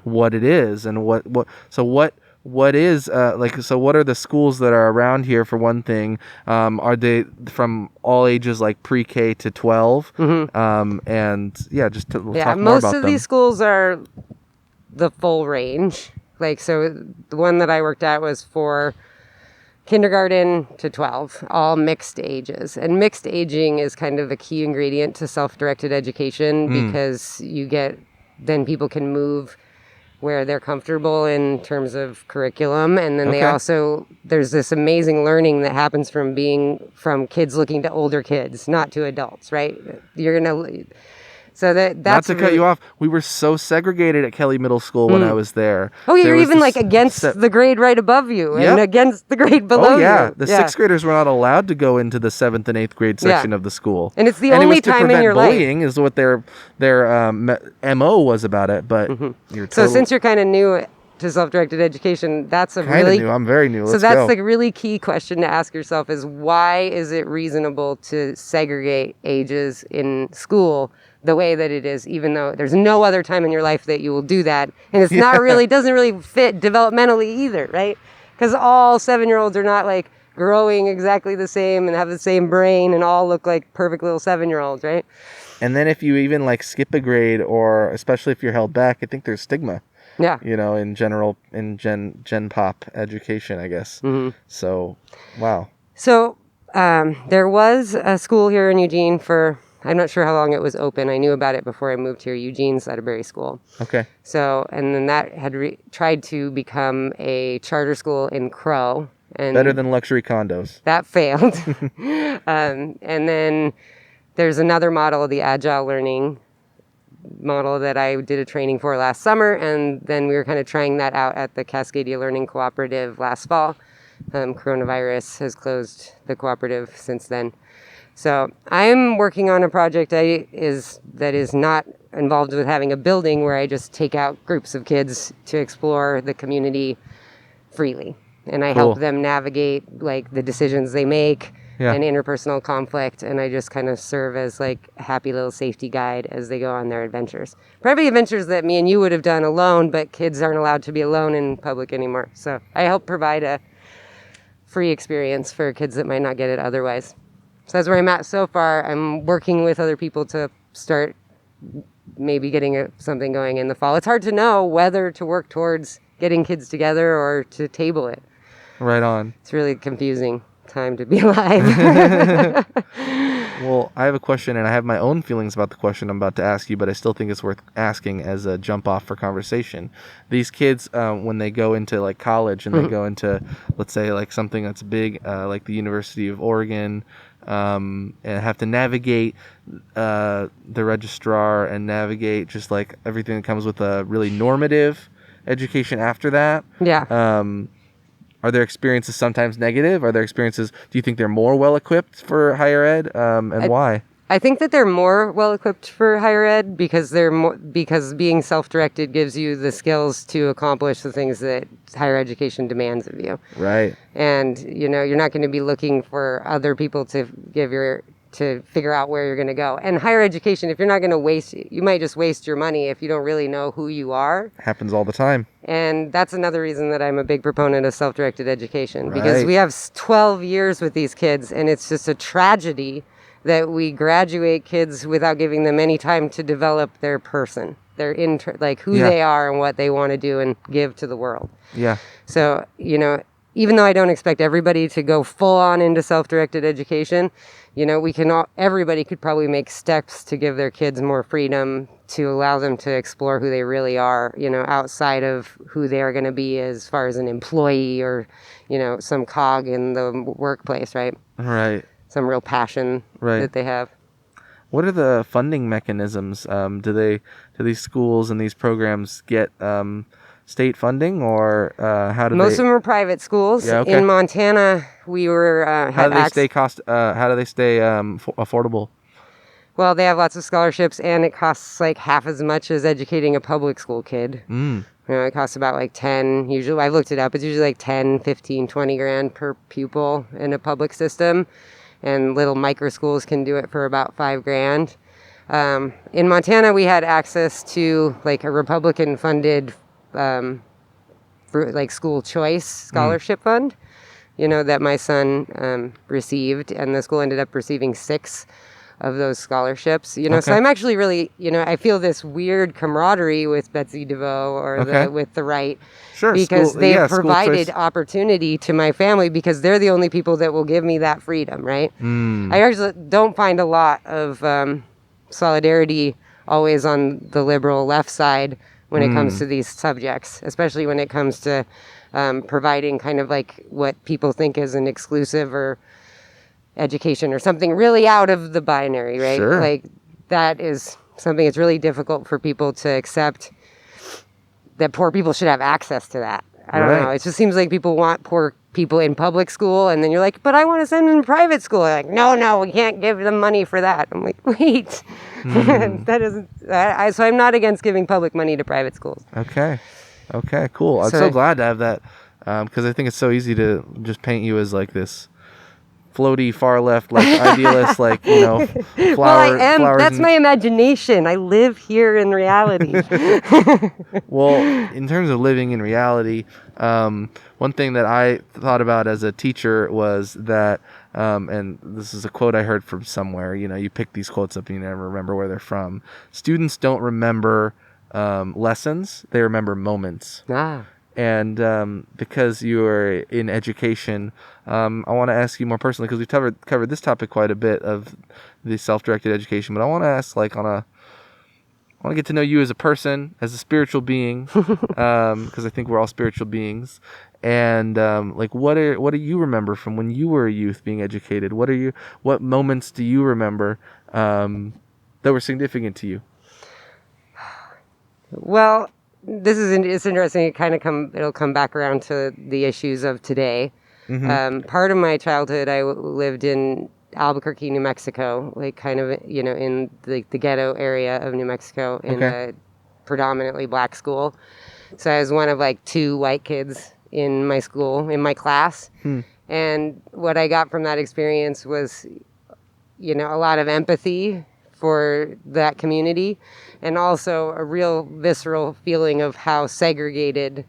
what it is and what is so what are the schools that are around here for one thing? Are they from all ages, like pre-K to 12? And just talk more about them. Most of these schools are the full range. Like, so the one that I worked at was for kindergarten to 12, all mixed ages. And mixed aging is kind of a key ingredient to self-directed education because then people can move where they're comfortable in terms of curriculum. And then there's this amazing learning that happens from kids looking to older kids, not to adults, right? So that's not to cut you off. We were so segregated at Kelly Middle School when I was there. Oh, yeah, you're even like against the grade right above you and against the grade below you. Oh, yeah. The sixth graders were not allowed to go into the 7th and 8th grade section of the school. And it's the only time in your life. Bullying is what their MO was about it. But so since you're kind of new to self-directed education, that's a really new. I'm very new. So that's the really key question to ask yourself is why is it reasonable to segregate ages in school the way that it is, even though there's no other time in your life that you will do that, and it's not really doesn't really fit developmentally either, right? Because all 7-year-olds are not like growing exactly the same and have the same brain and all look like perfect little 7-year-olds, right? And then if you even like skip a grade, or especially if you're held back, I think there's stigma. Yeah. In general, in gen pop education, I guess. Mm-hmm. So, wow. So there was a school here in Eugene for, I'm not sure how long it was open. I knew about it before I moved here, Eugene Sudbury School. Okay. So, and then that had tried to become a charter school in Crow. And Better than luxury condos. that failed. And then there's another model, the Agile Learning model, that I did a training for last summer, and then we were kind of trying that out at the Cascadia Learning Cooperative last fall. Coronavirus has closed the cooperative since then. So I'm working on a project that is not involved with having a building, where I just take out groups of kids to explore the community freely. And I help them navigate like the decisions they make and interpersonal conflict. And I just kind of serve as like a happy little safety guide as they go on their adventures. Probably adventures that me and you would have done alone, but kids aren't allowed to be alone in public anymore. So I help provide a free experience for kids that might not get it otherwise. So that's where I'm at so far. I'm working with other people to start maybe getting something going in the fall. It's hard to know whether to work towards getting kids together or to table it. Right on. It's really confusing time to be alive. Well, I have a question, and I have my own feelings about the question I'm about to ask you, but I still think it's worth asking as a jump off for conversation. These kids, when they go into like college and they go into, let's say, like something that's big, like the University of Oregon, and have to navigate the registrar and navigate just like everything that comes with a really normative education after that. Yeah. Are their experiences sometimes negative? Are their experiences, do you think they're more well-equipped for higher ed, and why? I think that they're more well-equipped for higher ed because because being self-directed gives you the skills to accomplish the things that higher education demands of you. Right. And, you're not going to be looking for other people to figure out where you're going to go. And higher education, if you're not going to you might just waste your money if you don't really know who you are. Happens all the time. And that's another reason that I'm a big proponent of self-directed education, because we have 12 years with these kids, and it's just a tragedy that we graduate kids without giving them any time to develop their person, their who they are and what they want to do and give to the world. Yeah. So, even though I don't expect everybody to go full on into self-directed education, everybody could probably make steps to give their kids more freedom, to allow them to explore who they really are, outside of who they are going to be as far as an employee or, some cog in the workplace, right? Right. Some real passion that they have. What are the funding mechanisms? Do these schools and these programs get state funding, or how do Most of them are private schools. Yeah, okay. In Montana, we were how do they stay affordable? Well, they have lots of scholarships, and it costs like half as much as educating a public school kid. It costs about like 10, usually. I've looked it up. It's usually like 10, 15, 20 grand per pupil in a public system. And little micro schools can do it for about 5 grand. In Montana, we had access to like a Republican funded school choice scholarship fund, that my son received, and the school ended up receiving 6 of those scholarships. So I'm actually really, I feel this weird camaraderie with Betsy DeVoe or with the right. Sure, because they've provided opportunity to my family, because they're the only people that will give me that freedom, right? I actually don't find a lot of solidarity always on the liberal left side when it comes to these subjects, especially when it comes to providing kind of like what people think is an exclusive or education or something really out of the binary, right? Sure. Like that is something that's really difficult for people to accept, that poor people should have access to that. I don't know. It just seems like people want poor people in public school, and then you're like, but I want to send them to private school. They're like, no, we can't give them money for that. I'm like, wait. That isn't... So I'm not against giving public money to private schools. Okay, cool. I'm so glad to have that, because I think it's so easy to just paint you as like this floaty far left like idealist, like flower. Well, I am. Flowers That's my imagination. I live here in reality. Well, in terms of living in reality, one thing that I thought about as a teacher was that, and this is a quote I heard from somewhere. You pick these quotes up and you never remember where they're from. Students don't remember lessons; they remember moments. Ah. And because you are in education, I want to ask you more personally, because we've covered this topic quite a bit of the self-directed education, but I want to ask, I want to get to know you as a person, as a spiritual being, because I think we're all spiritual beings. And what do you remember from when you were a youth being educated? What moments do you remember that were significant to you? Well, it's interesting. It'll come back around to the issues of today. Mm-hmm. Part of my childhood, I lived in Albuquerque, New Mexico, in the ghetto area of New Mexico, in a predominantly black school. So I was one of two white kids in my school, in my class. And what I got from that experience was, a lot of empathy for that community, and also a real visceral feeling of how segregated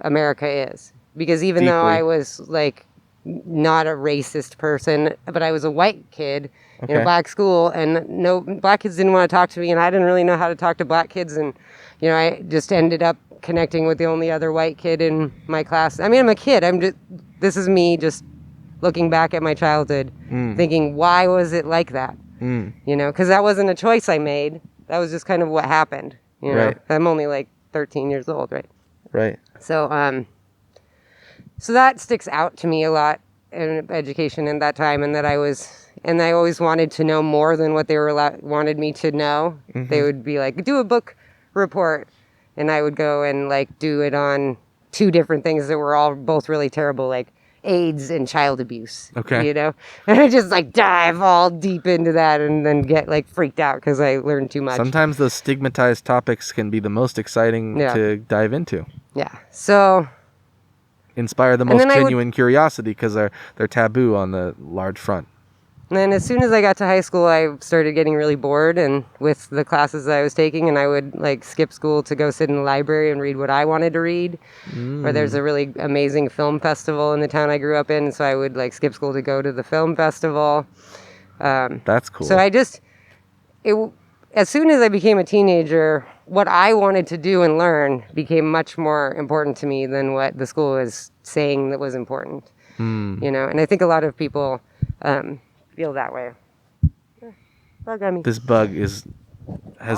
America is. Because even though I was not a racist person, but I was a white kid in a black school, and no black kids didn't want to talk to me, and I didn't really know how to talk to black kids, and I just ended up connecting with the only other white kid in my class. I mean, I'm a kid. This is me just looking back at my childhood, thinking, why was it like that? Because that wasn't a choice I made. That was just kind of what happened. Right. I'm only 13 years old, right? Right. So, so that sticks out to me a lot in education in that time, and I always wanted to know more than what they wanted me to know. Mm-hmm. They would be like, do a book report, and I would go and do it on 2 different things that were all both really terrible, like AIDS and child abuse. Okay. And I just dive all deep into that and then get freaked out because I learned too much. Sometimes those stigmatized topics can be the most exciting to dive into. Yeah. So inspire the most genuine curiosity because they're taboo on the large front. And then as soon as I got to high school, I started getting really bored and with the classes that I was taking, and I would skip school to go sit in the library and read what I wanted to read. Or there's a really amazing film festival in the town I grew up in, so I would skip school to go to the film festival. That's cool. So as soon as I became a teenager, what I wanted to do and learn became much more important to me than what the school was saying that was important. And I think a lot of people feel that way. Bug on me. This bug has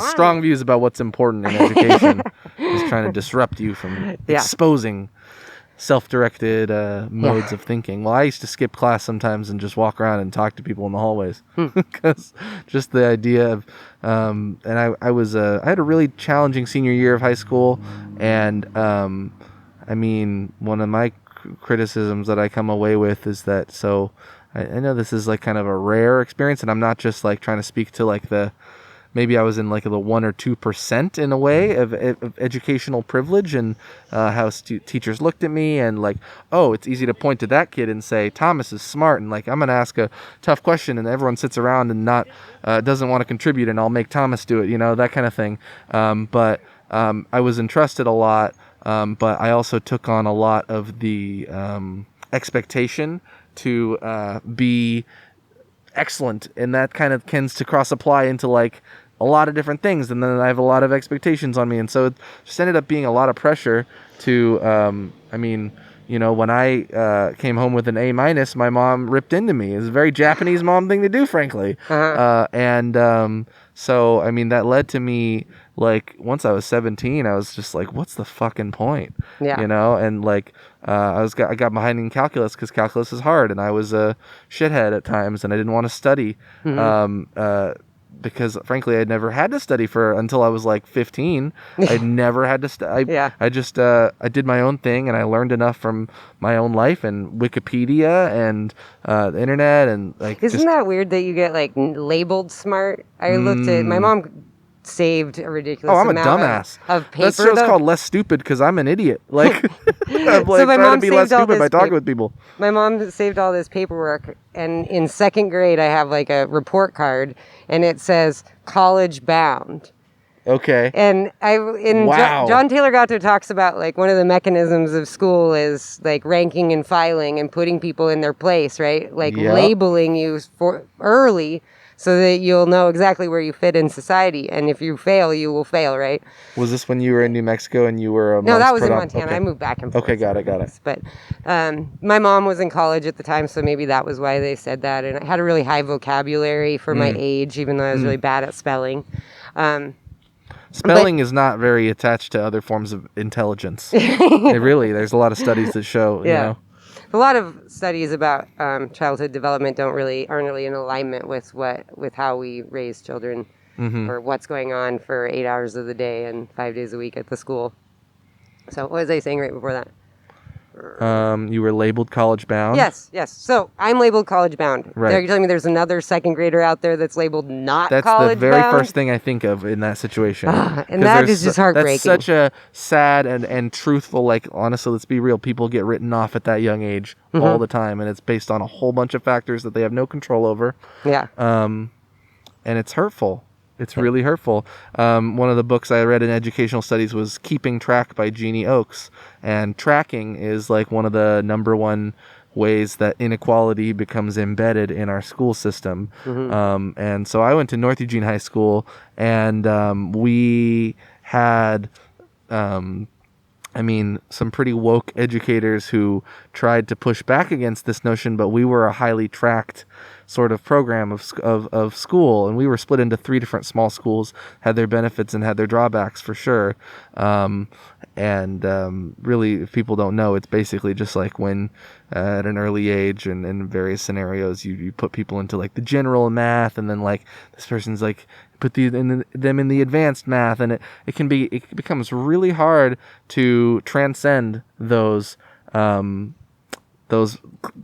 strong views about what's important in education. He's trying to disrupt you from exposing self-directed modes of thinking. Well, I used to skip class sometimes and just walk around and talk to people in the hallways because just the idea of and I had a really challenging senior year of high school, and I mean, one of my criticisms that I come away with is that I know this is kind of a rare experience, and I'm not just trying to speak to maybe I was in the 1 or 2% in a way of educational privilege, and how teachers looked at me and it's easy to point to that kid and say Thomas is smart, and I'm going to ask a tough question and everyone sits around and not doesn't want to contribute, and I'll make Thomas do it, that kind of thing. But I was entrusted a lot, but I also took on a lot of the expectation to be excellent, and that kind of tends to cross apply into a lot of different things, and then I have a lot of expectations on me, and so it just ended up being a lot of pressure to when I came home with an A-, my mom ripped into me. It was a very Japanese mom thing to do, frankly. So I mean, that led to me once I was 17, I was just what's the fucking point? Yeah. And I got behind in calculus because calculus is hard, and I was a shithead at times, and I didn't want to study. Because frankly, I'd never had to study until I was 15. I'd never had to study. I just I did my own thing, and I learned enough from my own life and Wikipedia and the internet and Isn't that weird that you get labeled smart? I looked at my mom saved a ridiculous Oh, I'm a amount dumbass. of paper. That show's though. called Less Stupid because I'm an idiot. Like, I'm like So my trying mom to be less saved all stupid by this talking paper. with people. My mom saved all this paperwork, and in second grade, I have like a report card, and it says college bound. Okay. And Wow. John Taylor Gatto talks about like one of the mechanisms of school is like ranking and filing and putting people in their place, right? Like Yep. labeling you for early so that you'll know exactly where you fit in society. And if you fail, you will fail, right? Was this when you were in New Mexico and you were No, that was in amongst Montana. Okay. I moved back and forth. Okay, got it. But my mom was in college at the time, so maybe that was why they said that. And I had a really high vocabulary for my age, even though I was really bad at spelling. Spelling is not very attached to other forms of intelligence. There's a lot of studies that show, you know. A lot of studies about childhood development aren't really in alignment with how we raise children or what's going on for 8 hours of the day and 5 days a week at the school. So what was I saying right before that? You were labeled college bound. Yes. So I'm labeled college bound. Right. You're telling me there's another second grader out there that's labeled not That's college the very bound? first thing I think of in that situation. And that is just heartbreaking. That's such a sad and truthful, like, honestly, let's be real. People get written off at that young age all the time, and it's based on a whole bunch of factors that they have no control over. Yeah. And it's hurtful. It's really hurtful. One of the books I read in educational studies was Keeping Track by Jeannie Oakes. And tracking is like one of the number one ways that inequality becomes embedded in our school system. And so I went to North Eugene High School, and we had... some pretty woke educators who tried to push back against this notion, but we were a highly tracked sort of program of school, and we were split into 3 different small schools, had their benefits and had their drawbacks for sure. Really, if people don't know, it's basically just like when at an early age and in various scenarios, you put people into like the general math, and then like this person's like put them in the advanced math, and it becomes really hard to transcend those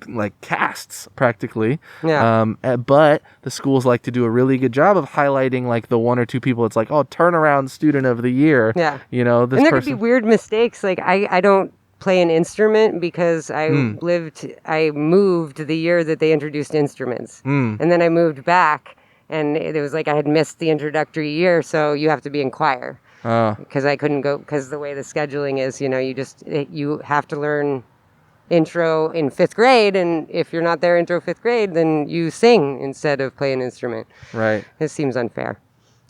like castes practically. But the schools like to do a really good job of highlighting like the 1 or 2 people. It's like, oh, turnaround student of the year. You know, this and there person could be weird mistakes. Like I don't play an instrument because I moved the year that they introduced instruments. And then I moved back, and it was like I had missed the introductory year, so you have to be in choir. Because I couldn't go, because the way the scheduling is, you know, you have to learn intro in 5th grade, and if you're not there intro 5th grade, then you sing instead of play an instrument. Right. This seems unfair.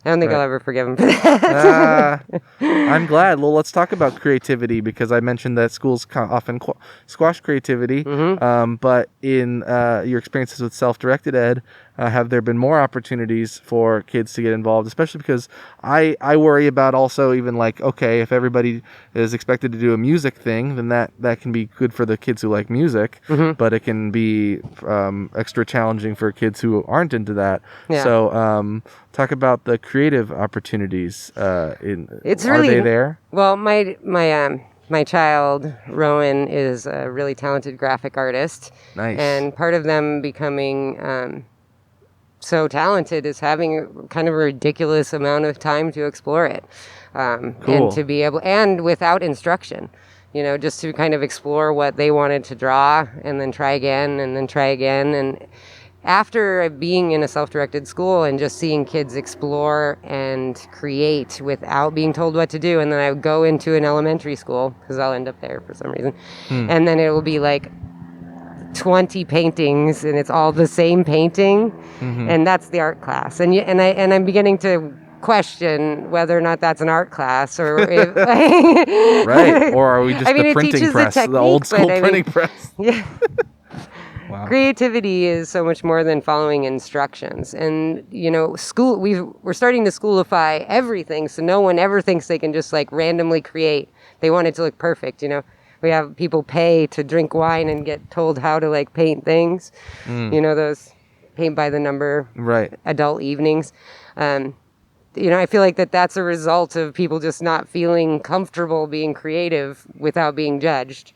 I don't think I'll ever forgive him for that. I'm glad. Well, let's talk about creativity, because I mentioned that schools often squash creativity. But in your experiences with self-directed ed, have there been more opportunities for kids to get involved? Especially because I worry about also even like, okay, if everybody is expected to do a music thing, then that can be good for the kids who like music, but it can be extra challenging for kids who aren't into that. So talk about the creative opportunities. Are they there? Well, my child, Rowan, is a really talented graphic artist. Nice. And part of them becoming so talented is having kind of a ridiculous amount of time to explore it. And to be able, and without instruction, you know, just to kind of explore what they wanted to draw and then try again and then try again. And after being in a self-directed school and just seeing kids explore and create without being told what to do, and then I would go into an elementary school, because I'll end up there for some reason, and then it will be like 20 paintings, and it's all the same painting, and that's the art class. And I'm beginning to question whether or not that's an art class, or if, right, or are we just the printing press, the old school printing press? Yeah. Wow. Creativity is so much more than following instructions. And, you know, we're starting to schoolify everything, so no one ever thinks they can just like randomly create. They want it to look perfect, you know. We have people pay to drink wine and get told how to like paint things. You know, those paint by the number adult evenings. You know, I feel like that's a result of people just not feeling comfortable being creative without being judged.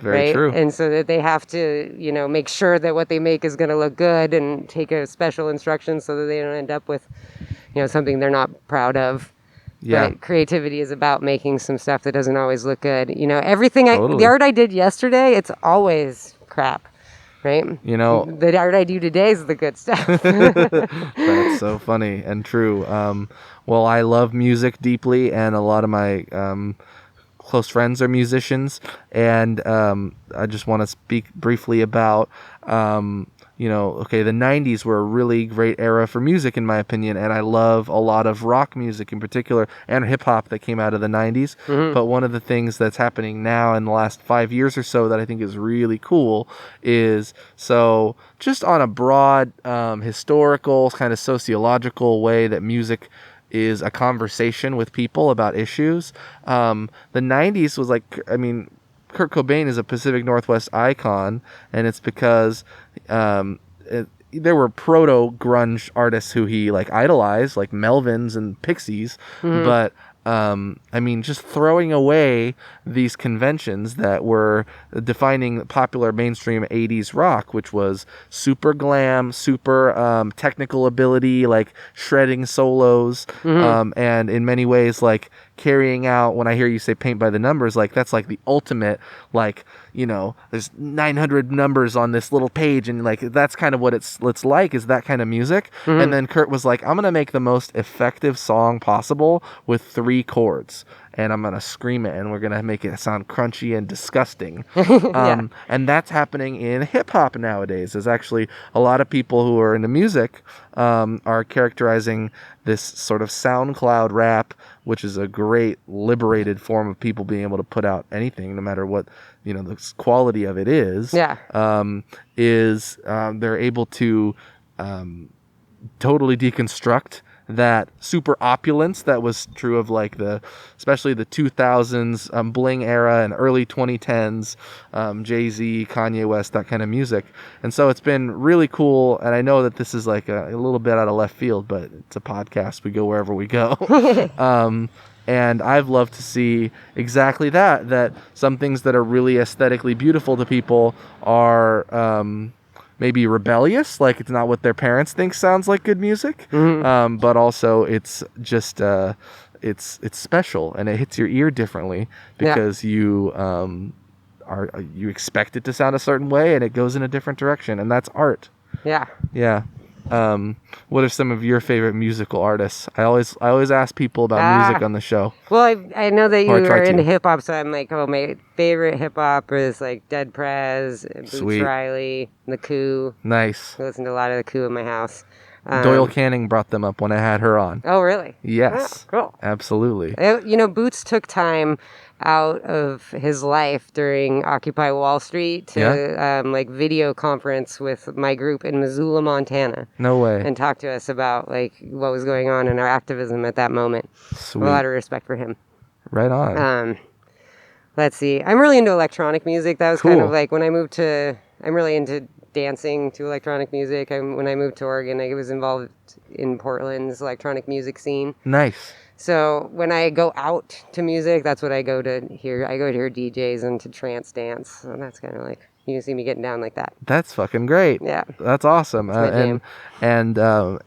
Very true. And so that they have to, you know, make sure that what they make is going to look good and take a special instruction so that they don't end up with, something they're not proud of. Yeah. But creativity is about making some stuff that doesn't always look good. Everything Totally. the art I did yesterday, it's always crap, right? The art I do today is the good stuff. That's so funny and true. Well, I love music deeply, and a lot of my close friends are musicians, and I just want to speak briefly about the 90s were a really great era for music, in my opinion, and I love a lot of rock music in particular and hip-hop that came out of the 90s. But one of the things that's happening now in the last 5 years or so that I think is really cool is, so just on a broad historical, kind of sociological way that music is a conversation with people about issues. The 90s was Kurt Cobain is a Pacific Northwest icon, and it's because there were proto grunge artists who he idolized, like Melvins and Pixies, but just throwing away these conventions that were defining popular mainstream 80s rock, which was super glam, super technical ability, like shredding solos, and in many ways, carrying out, when I hear you say paint by the numbers, that's the ultimate, there's 900 numbers on this little page, and that's kind of what it's like, is that kind of music. And then Kurt was like, I'm gonna make the most effective song possible with 3 chords, and I'm gonna scream it, and we're gonna make it sound crunchy and disgusting. And that's happening in hip-hop nowadays. There's actually a lot of people who are into music are characterizing this sort of SoundCloud rap, which is a great liberated form of people being able to put out anything, no matter what the quality of it is. They're able to totally deconstruct that super opulence that was true of especially the 2000s bling era and early 2010s Jay-Z, Kanye West, that kind of music. And so it's been really cool, and I know that this is a little bit out of left field, but it's a podcast, we go wherever we go. And I've loved to see exactly that some things that are really aesthetically beautiful to people are maybe rebellious, it's not what their parents think sounds like good music, but also it's just it's special, and it hits your ear differently because you expect it to sound a certain way, and it goes in a different direction, and that's art. What are some of your favorite musical artists? I always ask people about music on the show. Well, I know that you are into hip hop, so I'm my favorite hip hop is Dead Prez, Boots Riley, The Coup. Nice. I listen to a lot of The Coup in my house. Doyle Canning brought them up when I had her on. Oh, really? Yes. Oh, cool. Absolutely. Boots took time out of his life during Occupy Wall Street to video conference with my group in Missoula, Montana. No way. And talk to us about what was going on in our activism at that moment. Sweet. A lot of respect for him. Right on. Let's see. I'm really into electronic music. That was kind of when I moved to. I'm really into dancing to electronic music. When I moved to Oregon, I was involved in Portland's electronic music scene. Nice. So when I go out to music, that's what I go to hear. I go to hear DJs and to trance dance. So that's kind of you can see me getting down like that. That's fucking great. Yeah. That's awesome. And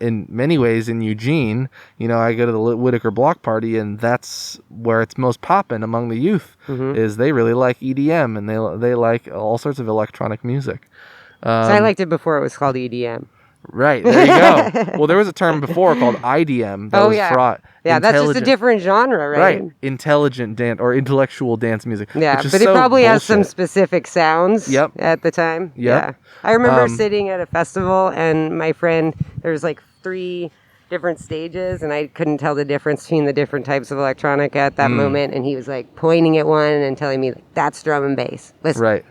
in many ways in Eugene, I go to the Whitaker Block Party, and that's where it's most poppin' among the youth, is they really like EDM, and they like all sorts of electronic music. So I liked it before it was called EDM. Right, there you go. Well, there was a term before called IDM that was fraught. Yeah, that's just a different genre, right? Right, intelligent dance or intellectual dance music. Yeah, but it probably has some specific sounds at the time. Yeah. I remember sitting at a festival, and my friend, there was 3 different stages, and I couldn't tell the difference between the different types of electronic at that moment, and he was pointing at one and telling me, that's drum and bass. Listen. Right.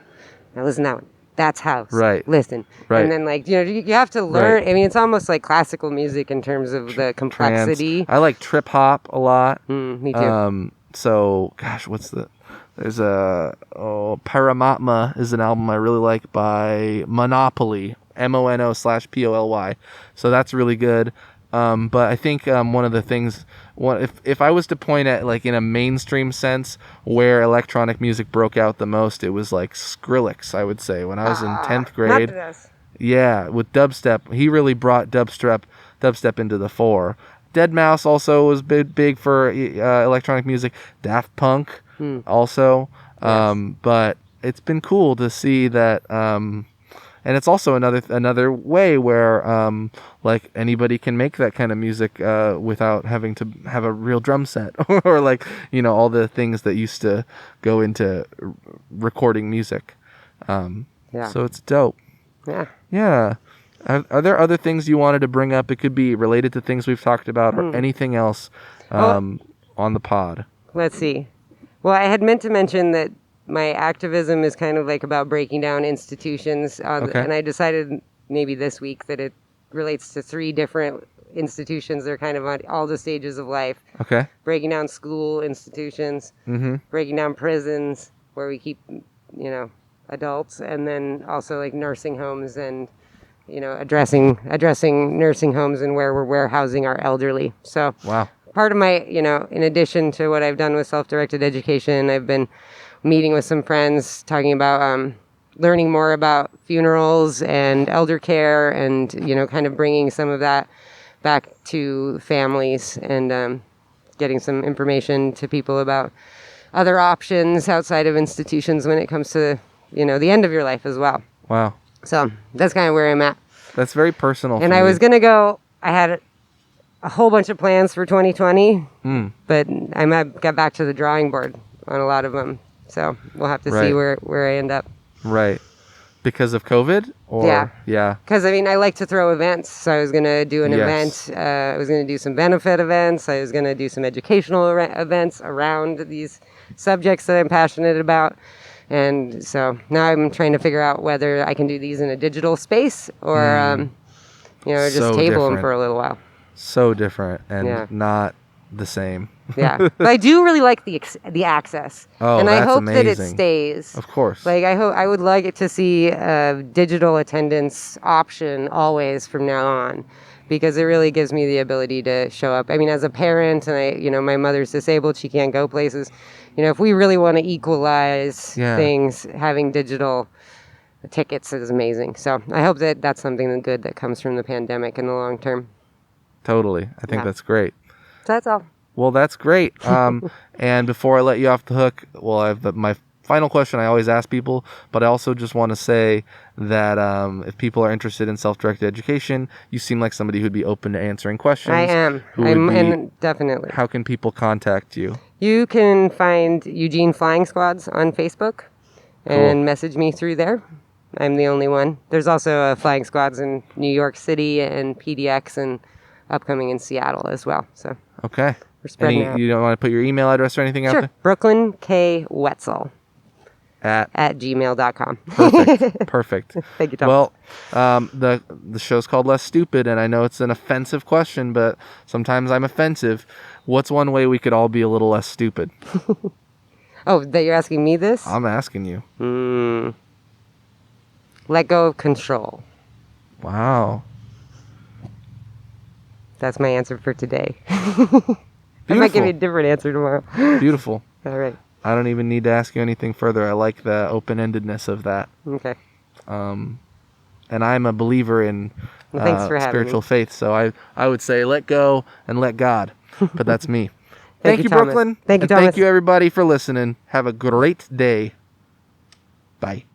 Now listen to that one. That's house. Right. Listen. Right. And then you have to learn. Right. I mean, it's almost like classical music in terms of the complexity. I like trip hop a lot. Me too. So, gosh, there's Paramatma is an album I really like by Monopoly, MONO/POLY. So that's really good. But I think one of the things, if I was to point at in a mainstream sense where electronic music broke out the most, it was Skrillex, I would say, when I was in 10th grade. Not this. Yeah, with dubstep, he really brought dubstep into the fore. Dead Mouse also was big for electronic music. Daft Punk also. But it's been cool to see that. And it's also another way where like anybody can make that kind of music without having to have a real drum set or like all the things that used to go into recording music. So it's dope. Yeah. Are there other things you wanted to bring up? It could be related to things we've talked about or anything else on the pod. Let's see. Well, I had meant to mention that my activism is kind of like about breaking down institutions. And I decided maybe this week that it relates to 3 different institutions. They're kind of on all the stages of life. Okay. Breaking down school institutions, breaking down prisons where we keep, adults, and then also like nursing homes and, addressing nursing homes and where we're warehousing our elderly. So wow. Part of my, in addition to what I've done with self-directed education, I've been meeting with some friends talking about learning more about funerals and elder care and, kind of bringing some of that back to families and getting some information to people about other options outside of institutions when it comes to, the end of your life as well. Wow. So that's kind of where I'm at. That's very personal. And I was going to go, I had a whole bunch of plans for 2020, but I might get back to the drawing board on a lot of them. So we'll have to see where I end up. Right. Because of COVID? Or, yeah. Because, I like to throw events. So I was going to do an event. I was going to do some benefit events. I was going to do some educational events around these subjects that I'm passionate about. And so now I'm trying to figure out whether I can do these in a digital space or, just So table them different. for a little while. So different and not the same. But I do really like the access. Oh, and that's I hope amazing. that it stays. Of course. Like I would like it to see a digital attendance option always from now on, because it really gives me the ability to show up. As a parent, and my mother's disabled, she can't go places. If we really want to equalize things, having digital tickets is amazing. So I hope that that's something good that comes from the pandemic in the long term. Totally. I think that's great. So that's all. Well, that's great. And before I let you off the hook, I have my final question I always ask people, but I also just want to say that if people are interested in self-directed education, you seem like somebody who'd be open to answering questions. I am. And definitely. How can people contact you? You can find Eugene Flying Squads on Facebook and message me through there. I'm the only one. There's also Flying Squads in New York City and PDX and upcoming in Seattle as well. So okay. We're spreading out. You don't want to put your email address or anything out there? Brooklyn K. Wetzel at gmail.com. Perfect. Thank you, Tom. Well, the show's called Less Stupid, and I know it's an offensive question, but sometimes I'm offensive. What's one way we could all be a little less stupid? Oh, that you're asking me this? I'm asking you. Let go of control. Wow. That's my answer for today. I might give you a different answer tomorrow. Beautiful. All right. I don't even need to ask you anything further. I like the open-endedness of that. Okay. And I'm a believer in thanks for spiritual faith, so I would say let go and let God. But that's me. Thank you, Thomas. Brooklyn. Thank you, and Thomas. Thank you, everybody, for listening. Have a great day. Bye.